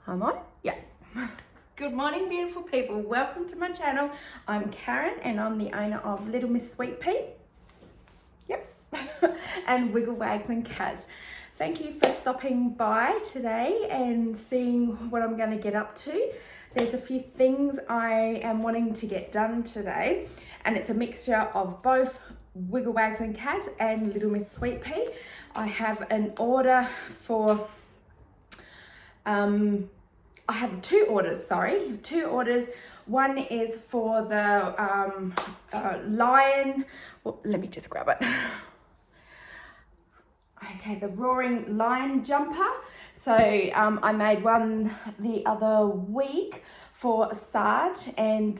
I'm on? Yeah. Good morning, beautiful people. Welcome to my channel. I'm Karen and I'm the owner of Little Miss Sweet Pea. Yep. And Wiggle Wagz and Kaz. Thank you for stopping by today and seeing what I'm going to get up to. There's a few things I am wanting to get done today, and it's a mixture of both Wiggle Wagz and Kaz and Little Miss Sweet Pea. I have an order for I have two orders. One is for the lion. Well, let me just grab it. Okay, the roaring lion jumper. So I made one the other week for Sarge, and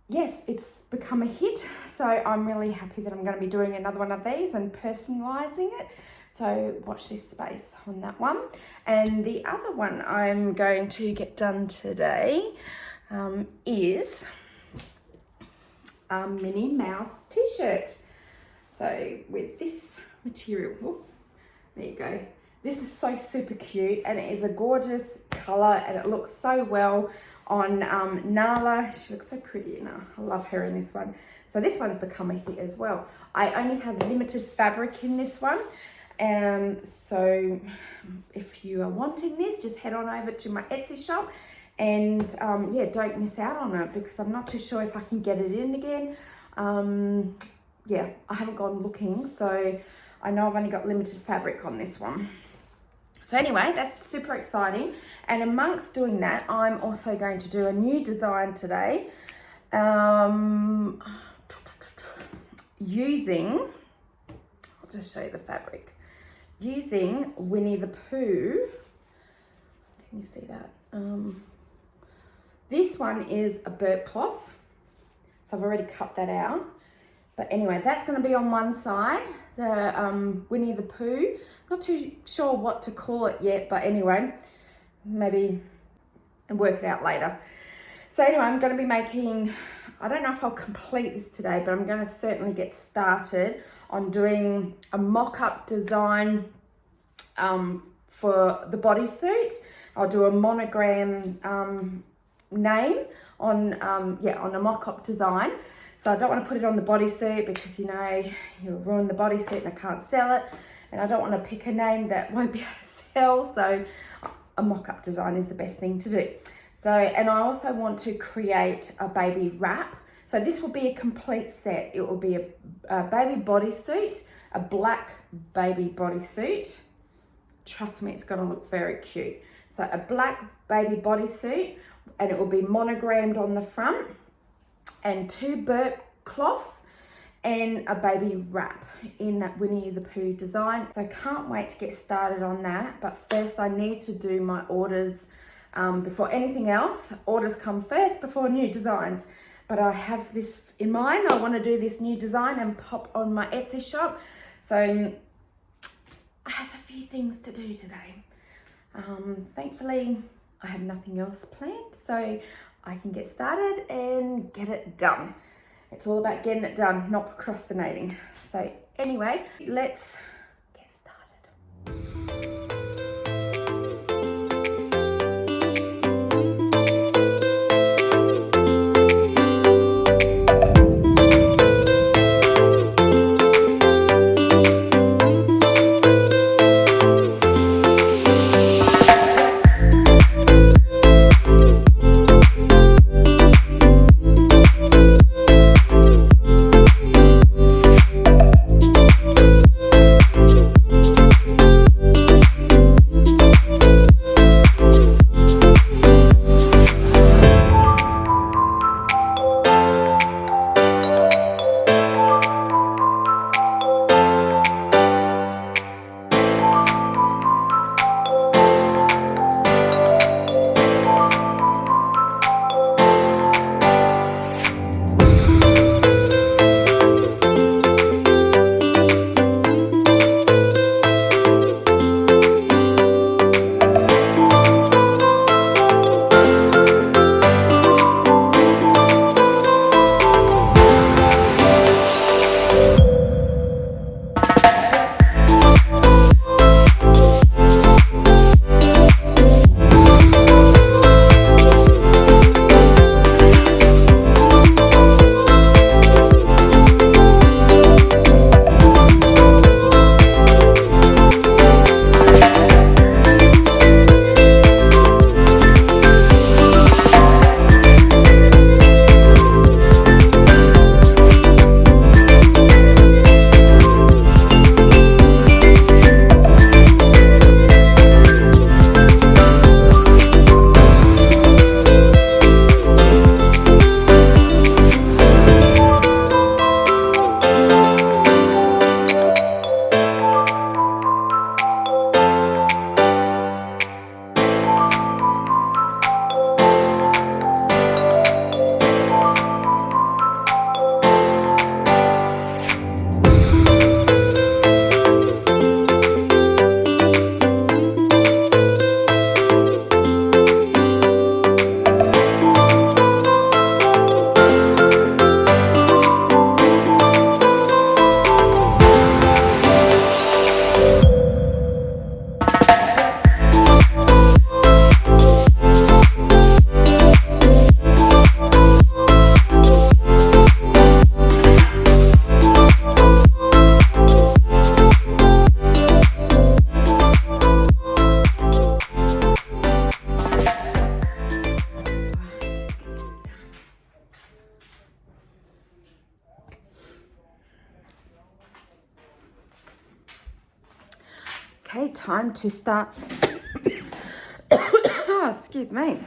yes, it's become a hit. So I'm really happy that I'm going to be doing another one of these and personalising it. So watch this space on that one. And the other one I'm going to get done today is a Minnie Mouse t-shirt. So with this material, oh, there you go. This is so super cute, and it is a gorgeous colour, and it looks so well on Nala. She looks so pretty now. I love her in this one. So this one's become a hit as well. I only have limited fabric in this one. So if you are wanting this, just head on over to my Etsy shop and yeah, don't miss out on it, because I'm not too sure if I can get it in again. Yeah, I haven't gone looking, so I know I've only got limited fabric on this one. So anyway, that's super exciting. And amongst doing that, I'm also going to do a new design today, using, I'll just show you the fabric. Using Winnie the Pooh. Can you see that? This one is a burp cloth, so I've already cut that out. But anyway, that's going to be on one side, the Winnie the Pooh. Not too sure what to call it yet, but anyway, maybe and work it out later. So anyway, I'm going to be making, I don't know if I'll complete this today, but I'm going to certainly get started on doing a mock-up design for the bodysuit. I'll do a monogram name on on a mock-up design. So I don't want to put it on the bodysuit because, you know, you'll ruin the bodysuit and I can't sell it. And I don't want to pick a name that won't be able to sell. So a mock-up design is the best thing to do. So, and I also want to create a baby wrap. So this will be a complete set. It will be a baby bodysuit, a black baby bodysuit. Trust me, it's going to look very cute. So a black baby bodysuit, and it will be monogrammed on the front, and two burp cloths, and a baby wrap in that Winnie the Pooh design. So I can't wait to get started on that. But first I need to do my orders before anything else. Orders come first before new designs. But I have this in mind. I want to do this new design and pop on my Etsy shop. So I have a few things to do today. Thankfully, I have nothing else planned, so I can get started and get it done. It's all about getting it done, not procrastinating. So anyway, let's get started. time to start. Oh, excuse me.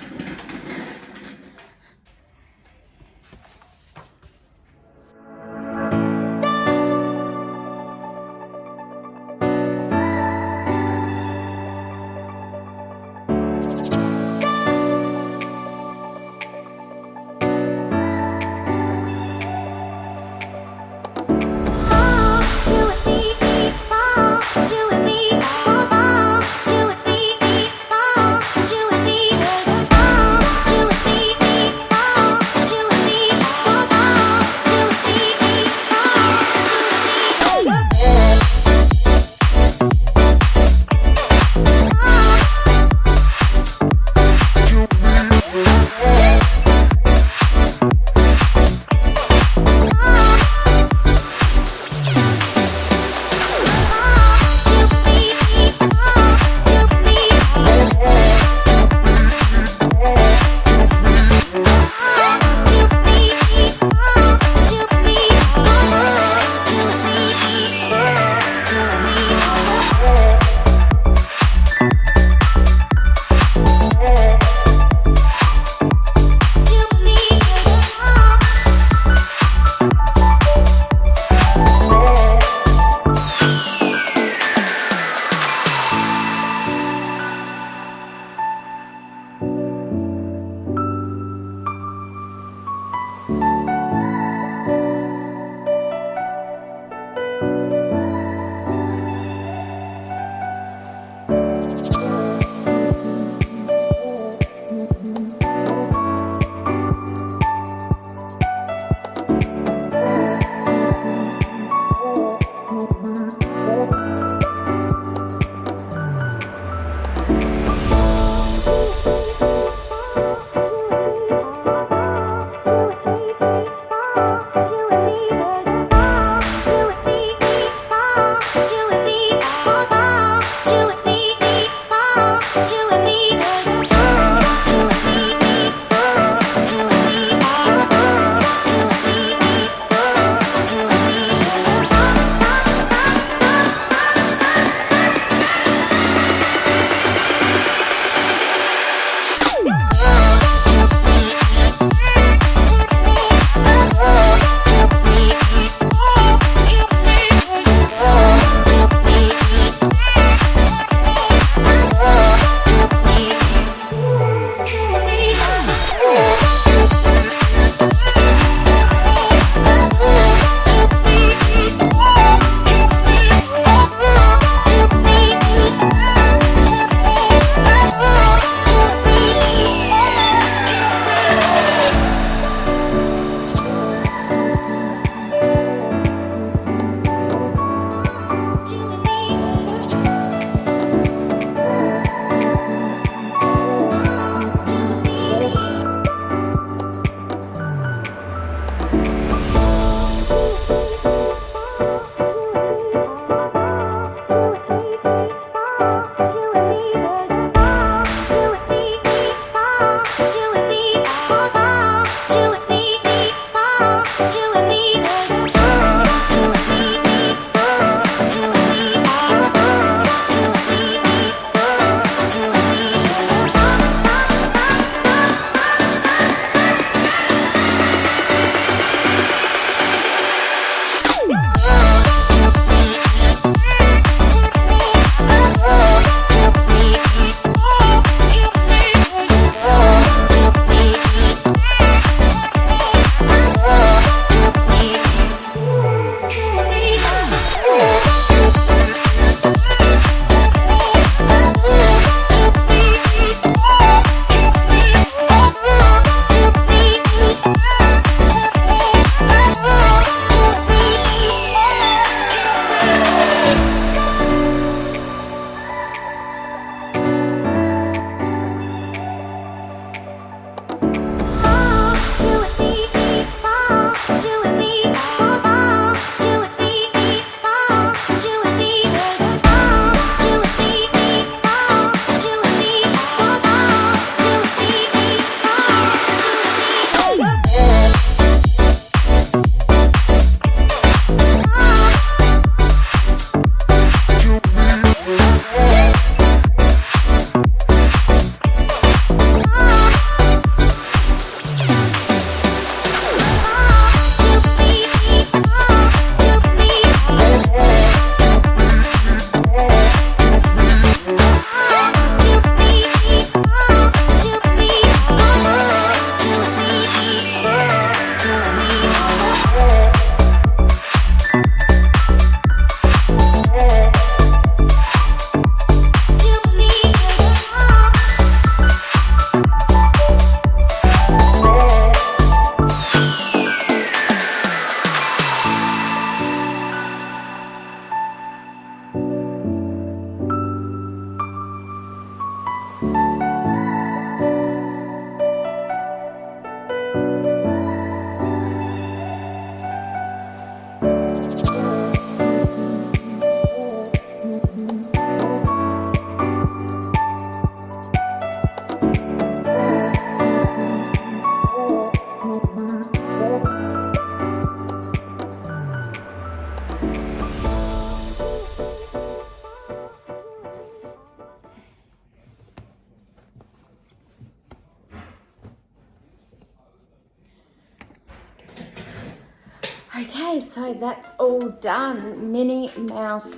Okay, so that's all done. Minnie Mouse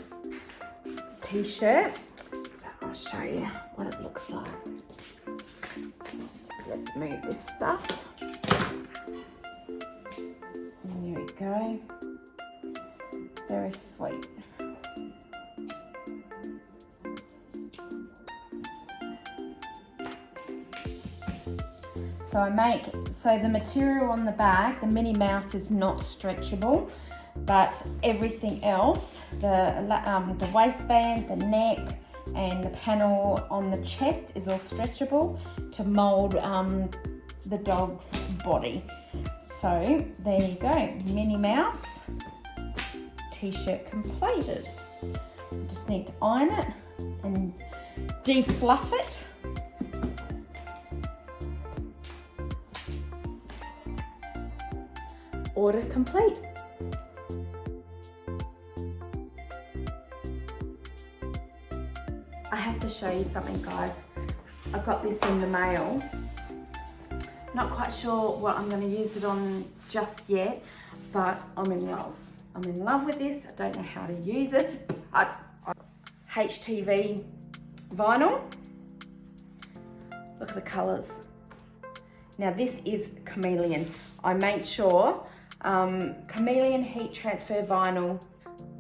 t-shirt. So I'll show you what it looks like. So let's move this stuff. And there we go. Very sweet. So the material on the back, the Minnie Mouse is not stretchable, but everything else, the waistband, the neck, and the panel on the chest is all stretchable to mold the dog's body. So there you go, Minnie Mouse t-shirt completed. Just need to iron it and defluff it. Order complete. I have to show you something, guys. I got this in the mail. Not quite sure what I'm going to use it on just yet, but I'm in love. I'm in love with this. I don't know how to use it, but HTV vinyl. Look at the colours. Now this is chameleon. I made sure chameleon heat transfer vinyl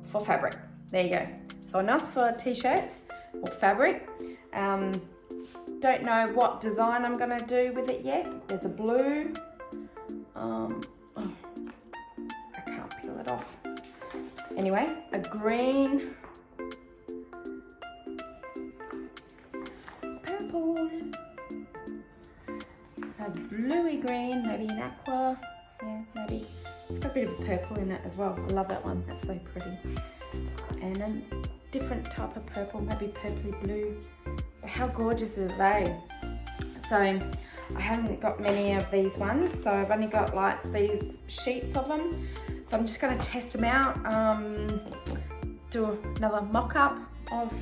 for fabric. There you go. So enough for t-shirts or fabric. Don't know what design I'm gonna do with it yet. There's a blue. Oh, I can't peel it off. Anyway, a green, purple, a bluey green, maybe an aqua. Yeah, maybe. It's got a bit of purple in it as well. I love that one. That's so pretty. And a different type of purple, maybe purpley blue. But how gorgeous are they? So I haven't got many of these ones, so I've only got like these sheets of them. So I'm just going to test them out, do another mock-up of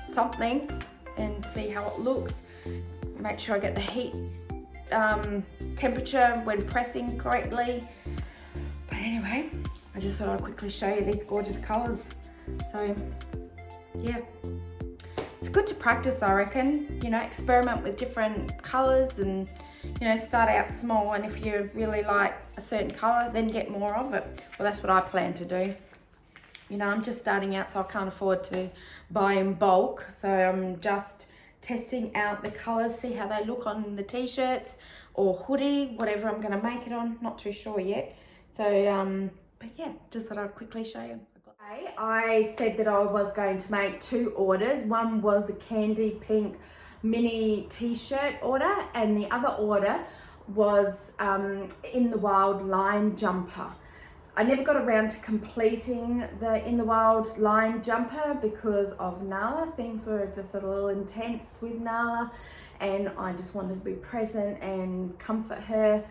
something and see how it looks. Make sure I get the heat temperature when pressing correctly. But anyway, I just thought I'd quickly show you these gorgeous colours. So yeah, it's good to practice, I reckon. You know, experiment with different colours and, you know, start out small, and if you really like a certain colour, then get more of it. Well, that's what I plan to do. You know, I'm just starting out, so I can't afford to buy in bulk. So I'm just testing out the colours, see how they look on the t-shirts or hoodie, whatever I'm going to make it on. Not too sure yet. So, but yeah, just thought I'd quickly show you. I said that I was going to make 2 orders. One was the candy pink mini t-shirt order, and the other order was In the Wild line jumper. I never got around to completing the In the Wild line jumper because of Nala. Things were just a little intense with Nala, and I just wanted to be present and comfort her,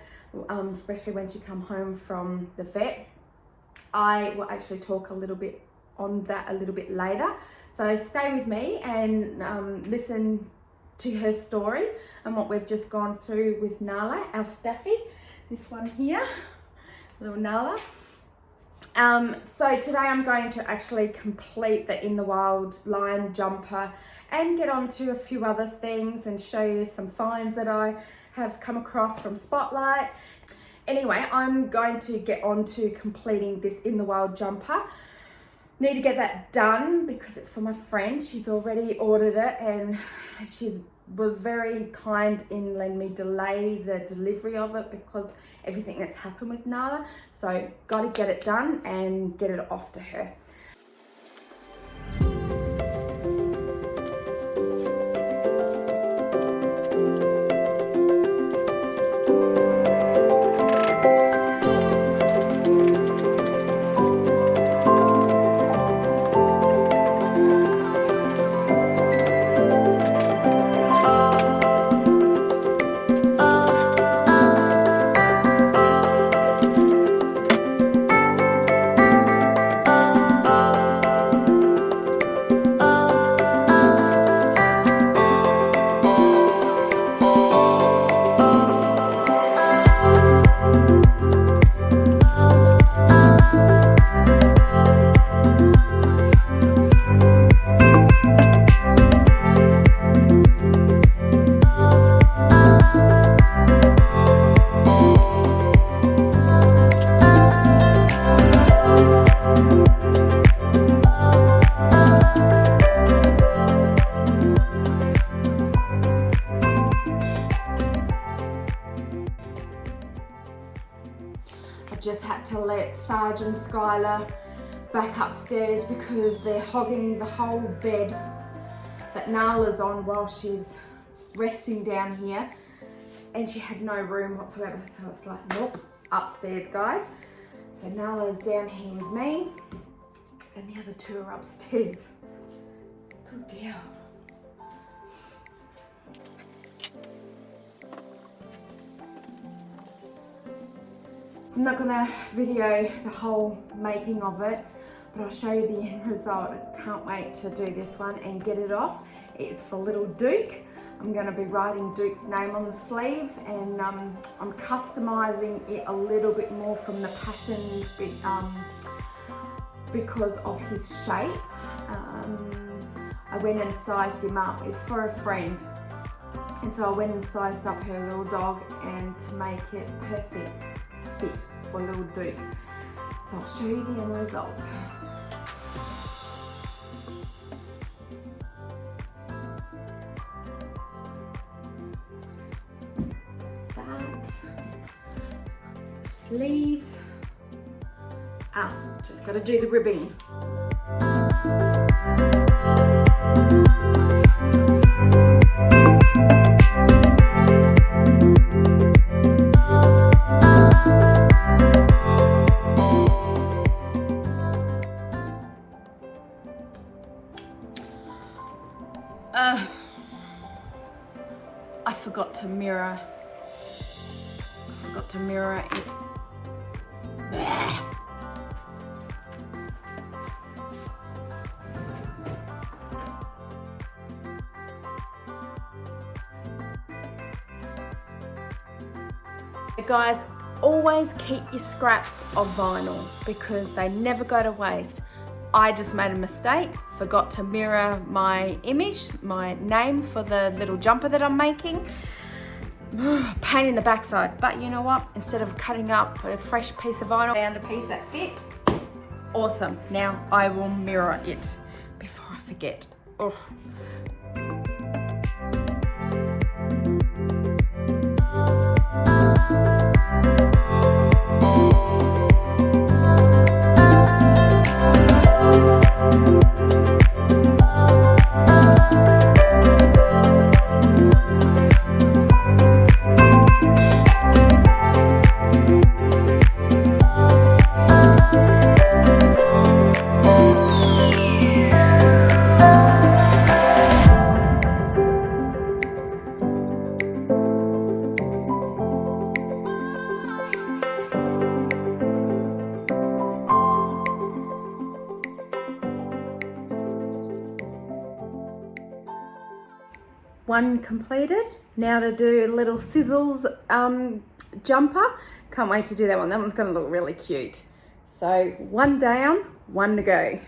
especially when she come home from the vet. I will actually talk a little bit on that a little bit later. So stay with me and listen to her story and what we've just gone through with Nala, our Staffy. This one here, little Nala. So today I'm going to actually complete the In the Wild line jumper and get on to a few other things and show you some finds that I have come across from Spotlight. Anyway, I'm going to get on to completing this In the Wild jumper. Need to get that done because it's for my friend. She's already ordered it, and she was very kind in letting me delay the delivery of it because everything that's happened with Nala. So got to get it done and get it off to her. I've just had to let Sarge and Skylar back upstairs because they're hogging the whole bed that Nala's on while she's resting down here, and she had no room whatsoever, so it's like, nope, upstairs guys. So Nala's down here with me and the other two are upstairs. Good girl. I'm not gonna video the whole making of it, but I'll show you the end result. I can't wait to do this one and get it off. It's for little Duke. I'm gonna be writing Duke's name on the sleeve, and I'm customizing it a little bit more from the pattern because of his shape. I went and sized him up. It's for a friend. And so I went and sized up her little dog and to make it perfect fit for little Duke. So I'll show you the end result. That, sleeves. Just gotta do the ribbing. I forgot to mirror. It. Guys, always keep your scraps of vinyl because they never go to waste. I just made a mistake, forgot to mirror my image, my name for the little jumper that I'm making. Pain in the backside, but you know what? Instead of cutting up a fresh piece of vinyl, I found a piece that fit. Awesome. Now I will mirror it before I forget. Oh. One completed. Now to do a little sizzles jumper. Can't wait to do that one. That one's gonna look really cute. So one down, one to go.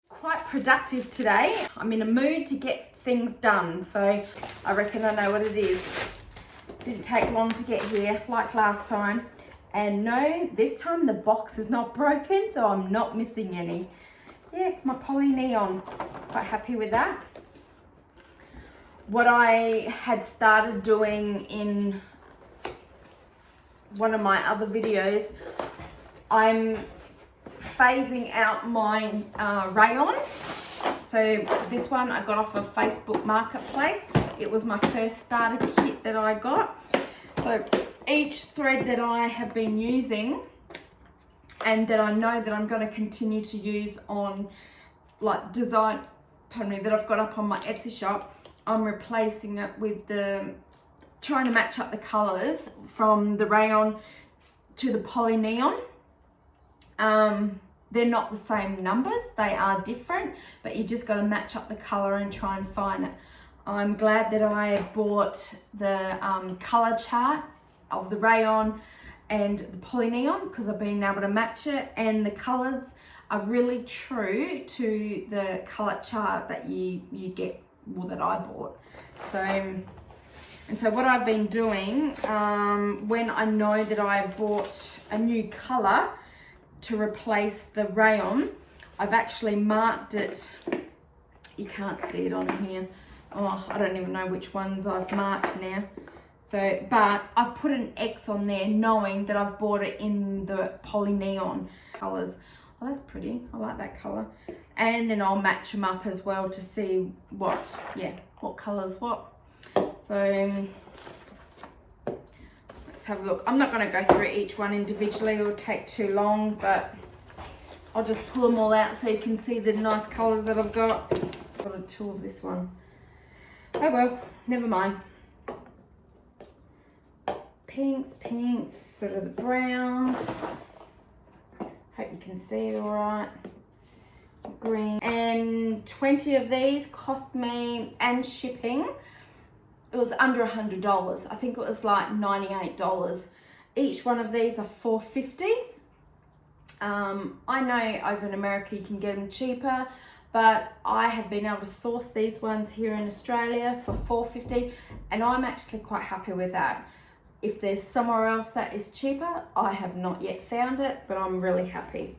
Quite productive today. I'm in a mood to get things done, so I reckon I know what it is. Didn't take long to get here like last time, and no, this time the box is not broken, so I'm not missing any. Yes, my poly neon, quite happy with that. What I had started doing in one of my other videos, I'm phasing out my rayon. So this one I got off of Facebook Marketplace. It was my first starter kit that I got. So each thread that I have been using and that I know that I'm going to continue to use on like designs, that I've got up on my Etsy shop, I'm replacing it with trying to match up the colours from the rayon to the poly neon. They're not the same numbers, they are different, but you just got to match up the colour and try and find it. I'm glad that I bought the colour chart of the rayon and the poly neon because I've been able to match it, and the colours are really true to the colour chart that you get, well, that I bought. So, and so what I've been doing, when I know that I've bought a new colour to replace the rayon, I've actually marked it. You can't see it on here. Oh, I don't even know which ones I've marked now. So, but I've put an X on there knowing that I've bought it in the poly neon colours. Oh, that's pretty. I like that colour. And then I'll match them up as well to see what colour's what. So let's have a look. I'm not going to go through each one individually. It will take too long, but I'll just pull them all out so you can see the nice colours that I've got. Got a two of this one. Oh well, never mind. Pinks, sort of the browns. Hope you can see it all right. Green. And 20 of these cost me, and shipping, it was under $100. I think it was like $98. Each one of these are $4.50. I know over in America you can get them cheaper, but I have been able to source these ones here in Australia for $4.50, and I'm actually quite happy with that. If there's somewhere else that is cheaper, I have not yet found it, but I'm really happy.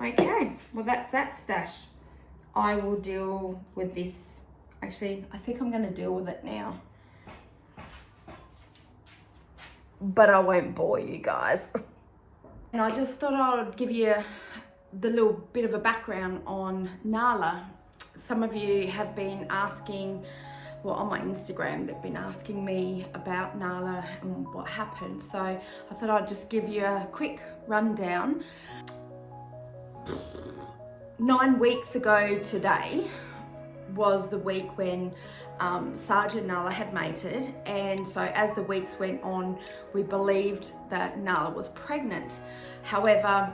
Okay, well that's that stash. I will deal with this. Actually, I think I'm gonna deal with it now. But I won't bore you guys. And I just thought I would give you the little bit of a background on Nala. Some of you have been asking, well, on my Instagram, they've been asking me about Nala and what happened. So I thought I'd just give you a quick rundown. 9 weeks ago today was the week when Sergeant Nala had mated, and so as the weeks went on, we believed that Nala was pregnant. However,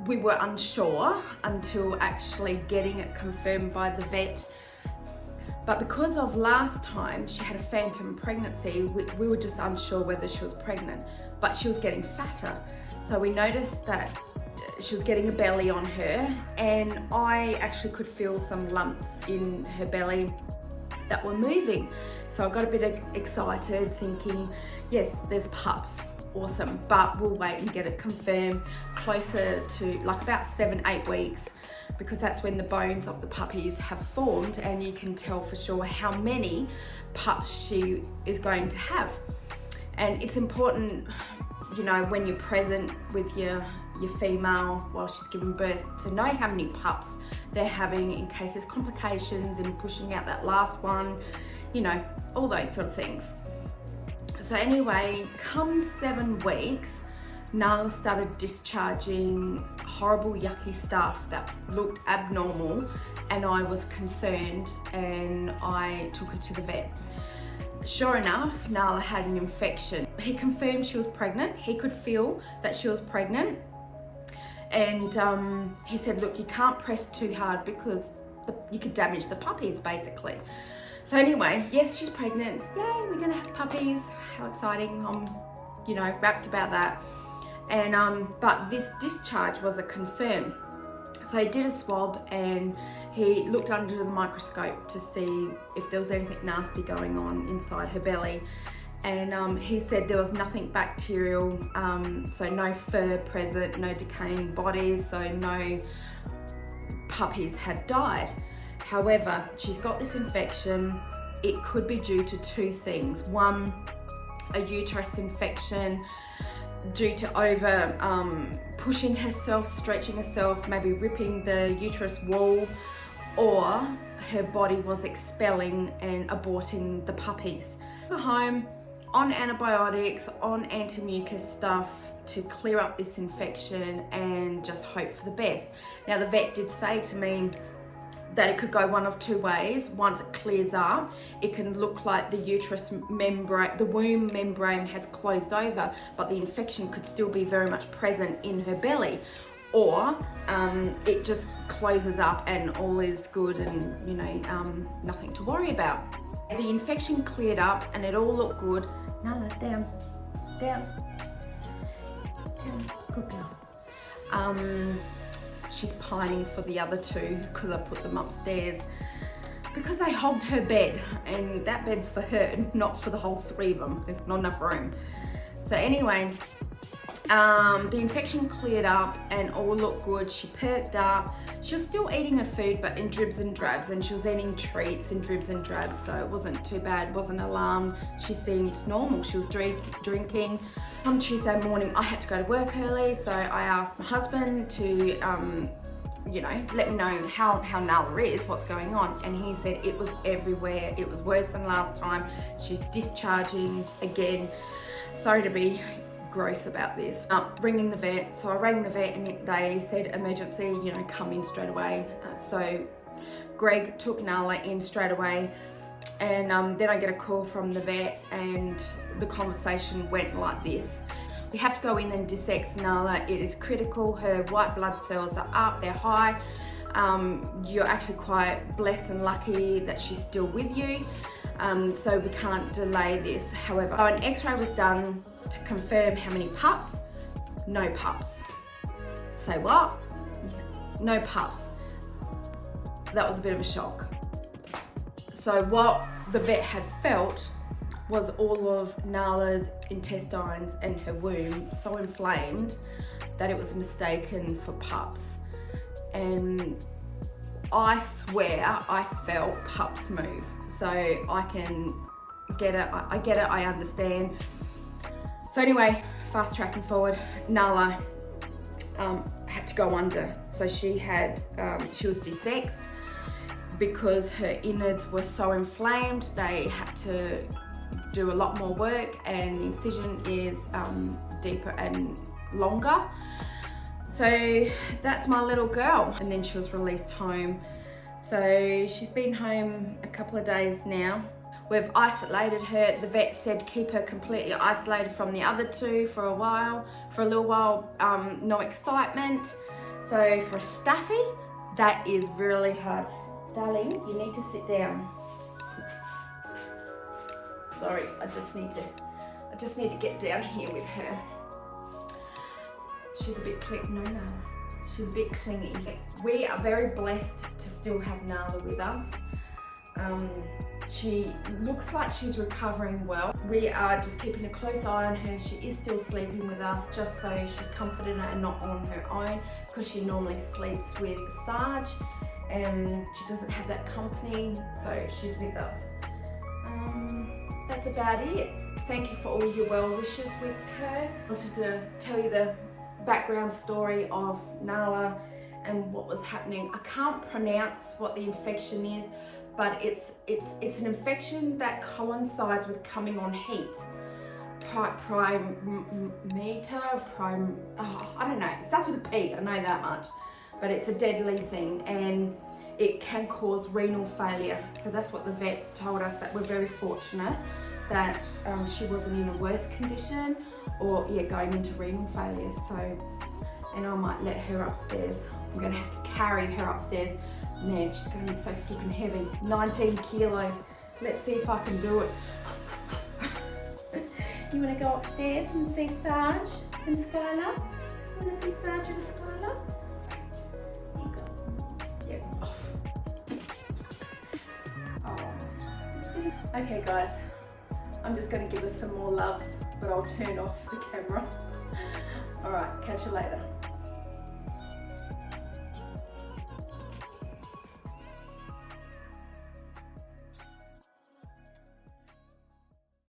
we were unsure until actually getting it confirmed by the vet. But because of last time she had a phantom pregnancy, we were just unsure whether she was pregnant, but she was getting fatter. So we noticed that she was getting a belly on her, and I actually could feel some lumps in her belly that were moving. So I got a bit excited thinking, yes, there's pups, awesome, but we'll wait and get it confirmed closer to like about 7-8 weeks, because that's when the bones of the puppies have formed and you can tell for sure how many pups she is going to have. And it's important, you know, when you're present with your female while she's giving birth, to know how many pups they're having in case there's complications in pushing out that last one, you know, all those sort of things. So anyway, come 7 weeks, Nala started discharging horrible yucky stuff that looked abnormal, and I was concerned and I took her to the vet. Sure enough, Nala had an infection. He confirmed she was pregnant. He could feel that she was pregnant, and he said, look, you can't press too hard because you could damage the puppies basically. So anyway, yes, she's pregnant. Yay, we're gonna have puppies. How exciting. I'm, you know, rapt about that. And but this discharge was a concern. So he did a swab and he looked under the microscope to see if there was anything nasty going on inside her belly. And he said there was nothing bacterial, so no fur present, no decaying bodies, so no puppies had died. However, she's got this infection. It could be due to 2 things. One, a uterus infection due to over pushing herself, stretching herself, maybe ripping the uterus wall, or her body was expelling and aborting the puppies. Go home on antibiotics, on anti-mucus stuff to clear up this infection and just hope for the best. Now the vet did say to me that it could go one of 2 ways. Once it clears up, it can look like the uterus membrane, the womb membrane has closed over, but the infection could still be very much present in her belly. Or it just closes up and all is good and, you know, nothing to worry about. The infection cleared up and it all looked good. Nala, down, down, down, good girl. She's pining for the other 2 because I put them upstairs because they hogged her bed, and that bed's for her, not for the whole 3 of them. There's not enough room. So anyway, The infection cleared up and all looked good. She perked up. She was still eating her food, but in dribs and drabs, and she was eating treats in dribs and drabs, so it wasn't too bad, wasn't alarmed. She seemed normal. She was drinking. On Tuesday morning, I had to go to work early, so I asked my husband to, you know, let me know how Nala is, what's going on, and he said it was everywhere. It was worse than last time. She's discharging again. Sorry to be gross about this. Ringing the vet, so I rang the vet and they said emergency, you know, come in straight away. So Greg took Nala in straight away, and then I get a call from the vet and the conversation went like this: we have to go in and dissect Nala. It is critical. Her white blood cells are up, they're high. You're actually quite blessed and lucky that she's still with you. So we can't delay this. However, an x-ray was done to confirm how many pups. No pups. Say what? No pups. That was a bit of a shock. So what the vet had felt was all of Nala's intestines and her womb so inflamed that it was mistaken for pups. And I swear I felt pups move. So I can get it, I get it, I understand. So anyway, fast tracking forward, Nala had to go under. So she was dissected because her innards were so inflamed. They had to do a lot more work, and the incision is deeper and longer. So that's my little girl. And then she was released home. So she's been home a couple of days now. We've isolated her. The vet said keep her completely isolated from the other two for a little while, no excitement. So for Staffy, that is really hard. Darling, you need to sit down. Sorry, I just need to get down here with her. She's a bit she's a bit clingy. We are very blessed to still have Nala with us. She looks like she's recovering well. We are just keeping a close eye on her. She is still sleeping with us, just so she's comforted and not on her own, because she normally sleeps with Sarge and she doesn't have that company, so she's with us. That's about it. Thank you for all your well wishes with her. I wanted to tell you the background story of Nala and what was happening. I can't pronounce what the infection is, but it's an infection that coincides with coming on heat. I don't know, it starts with a P, I know that much, but it's a deadly thing and it can cause renal failure. So that's what the vet told us, that we're very fortunate that she wasn't in a worse condition or going into renal failure. So, and I might let her upstairs. I'm gonna have to carry her upstairs. Man, she's gonna be so flipping heavy, 19 kilos. Let's see if I can do it. You wanna go upstairs and see Sarge and Skylar? You wanna see Sarge and Skylar? Here you go. Yes. Oh. Okay guys, I'm just gonna give her some more loves, but I'll turn off the camera. All right, catch you later.